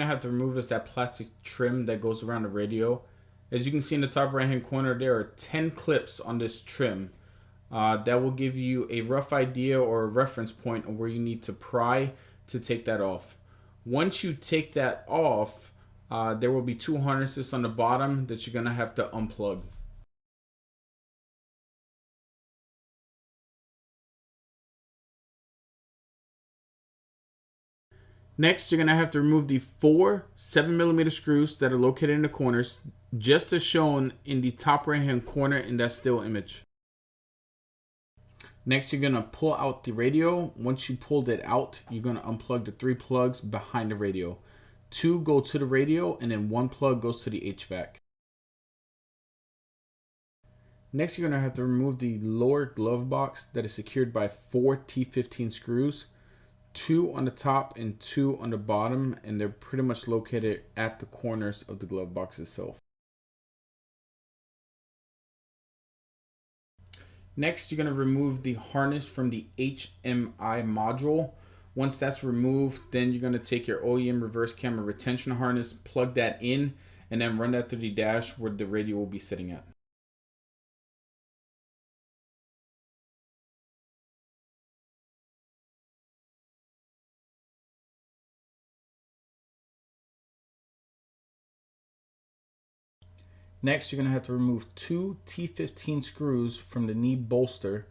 I have to remove is that plastic trim that goes around the radio. As you can see in the top right hand corner, there are 10 clips on this trim. That will give you a rough idea or a reference point on where you need to pry to take that off. Once you take that off, there will be 2 harnesses on the bottom that you're going to have to unplug. Next, you're going to have to remove the 4 7mm screws that are located in the corners, just as shown in the top right hand corner in that still image. Next, you're going to pull out the radio. Once you pulled it out, you're going to unplug the 3 plugs behind the radio. 2 go to the radio, and then 1 plug goes to the HVAC. Next, you're going to have to remove the lower glove box that is secured by 4 T15 screws. 2 on the top and 2 on the bottom, and they're pretty much located at the corners of the glove box itself. Next, you're going to remove the harness from the HMI module. Once that's removed, then you're going to take your OEM reverse camera retention harness, plug that in, and then run that through the dash where the radio will be sitting at. Next, you're going to have to remove 2 T15 screws from the knee bolster.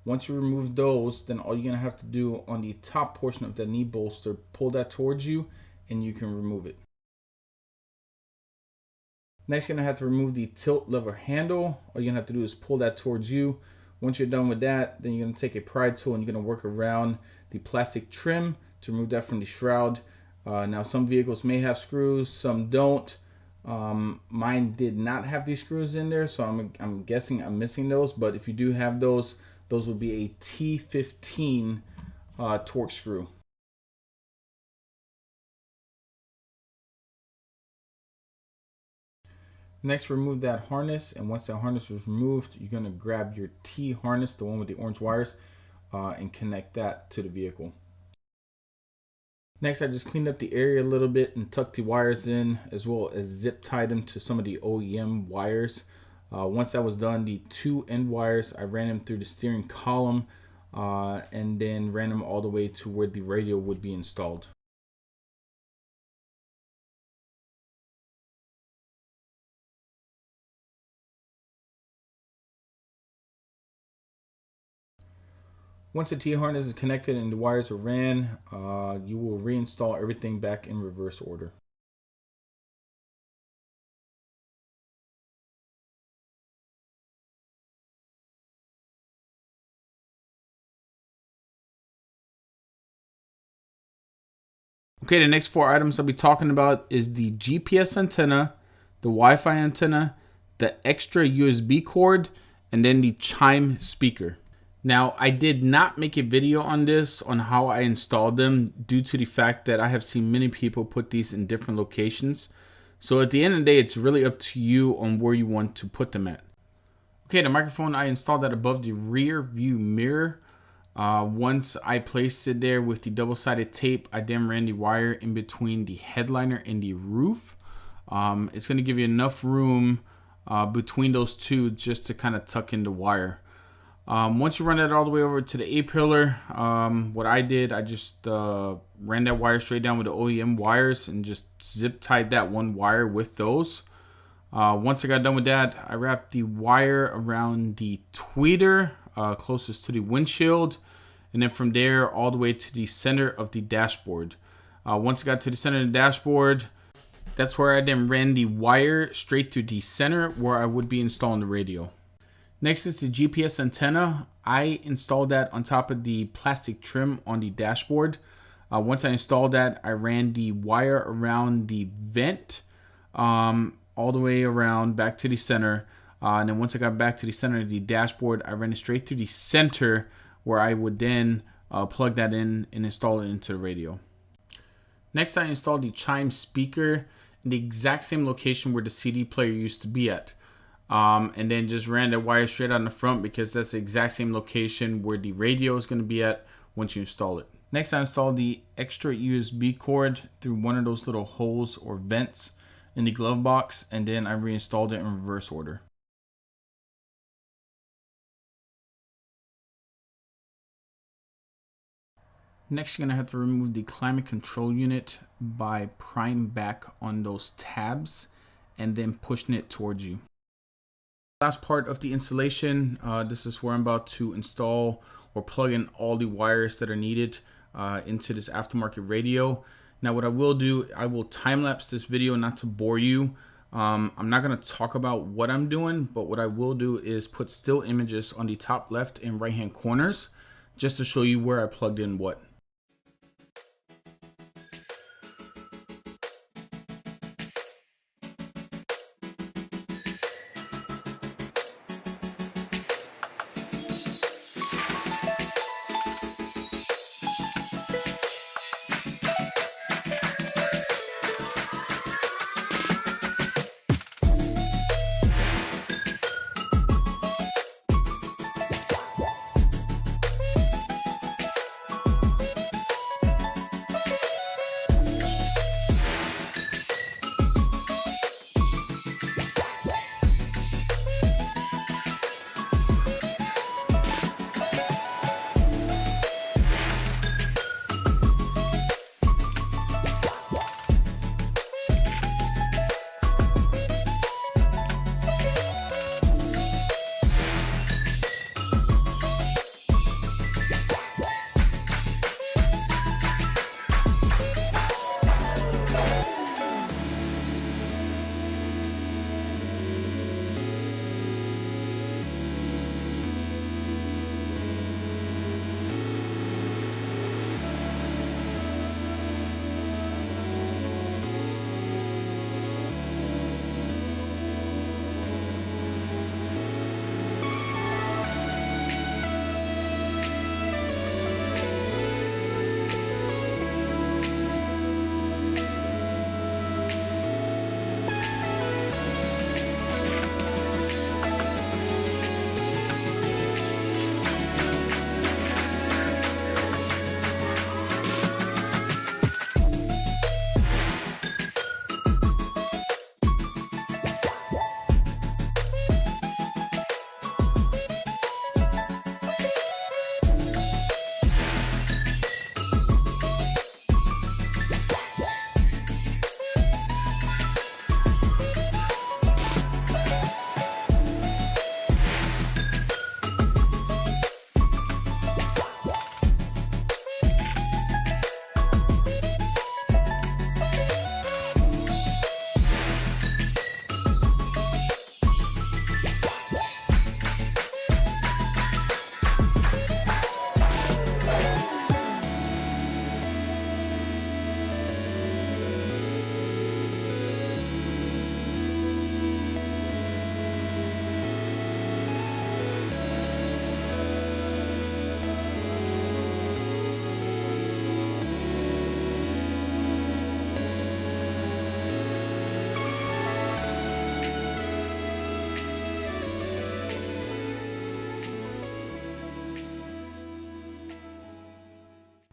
Once you remove those, then all you're going to have to do on the top portion of the knee bolster, pull that towards you and you can remove it. Next, you're going to have to remove the tilt lever handle. All you're going to have to do is pull that towards you. Once you're done with that, then you're going to take a pry tool and you're going to work around the plastic trim to remove that from the shroud. Now, some vehicles may have screws, some don't. Mine did not have these screws in there, so I'm guessing I'm missing those. But if you do have those will be a T15 torque screw. Next, remove that harness, and once that harness is removed, you're going to grab your T harness, the one with the orange wires, and connect that to the vehicle. Next, I just cleaned up the area a little bit and tucked the wires in, as well as zip tied them to some of the OEM wires. Once that was done, the 2 end wires, I ran them through the steering column and then ran them all the way to where the radio would be installed. Once the T-harness is connected and the wires are ran, you will reinstall everything back in reverse order. Okay, the next 4 items I'll be talking about is the GPS antenna, the Wi-Fi antenna, the extra USB cord, and then the chime speaker. Now, I did not make a video on this, on how I installed them, due to the fact that I have seen many people put these in different locations. So at the end of the day, it's really up to you on where you want to put them at. Okay, the microphone, I installed that above the rear view mirror. Once I placed it there with the double-sided tape, I then ran the wire in between the headliner and the roof. It's going to give you enough room between those two just to kind of tuck in the wire. Once you run that all the way over to the A-pillar, what I did, I just ran that wire straight down with the OEM wires and just zip tied that one wire with those. Once I got done with that, I wrapped the wire around the tweeter closest to the windshield, and then from there all the way to the center of the dashboard. Once I got to the center of the dashboard, that's where I then ran the wire straight to the center where I would be installing the radio. Next is the GPS antenna. I installed that on top of the plastic trim on the dashboard. Once I installed that, I ran the wire around the vent all the way around back to the center. And then once I got back to the center of the dashboard, I ran it straight to the center where I would then plug that in and install it into the radio. Next, I installed the chime speaker in the exact same location where the CD player used to be at. And then just ran the wire straight on the front because that's the exact same location where the radio is going to be at once you install it. Next, I installed the extra USB cord through one of those little holes or vents in the glove box, and then I reinstalled it in reverse order. Next, you're gonna have to remove the climate control unit by prying back on those tabs and then pushing it towards you. Last part of the installation, this is where I'm about to install or plug in all the wires that are needed into this aftermarket radio. Now what I will do, I will time lapse this video not to bore you. I'm not going to talk about what I'm doing, but what I will do is put still images on the top left and right hand corners just to show you where I plugged in what.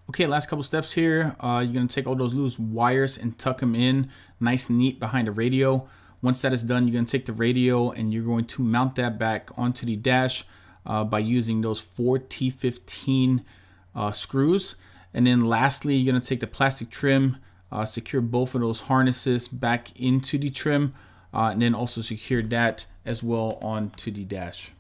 Okay, last couple steps here. You're gonna take all those loose wires and tuck them in nice and neat behind the radio. Once that is done, you're gonna take the radio and you're going to mount that back onto the dash by using those 4 T15 screws. And then lastly, you're gonna take the plastic trim, secure both of those harnesses back into the trim, and then also secure that as well onto the dash.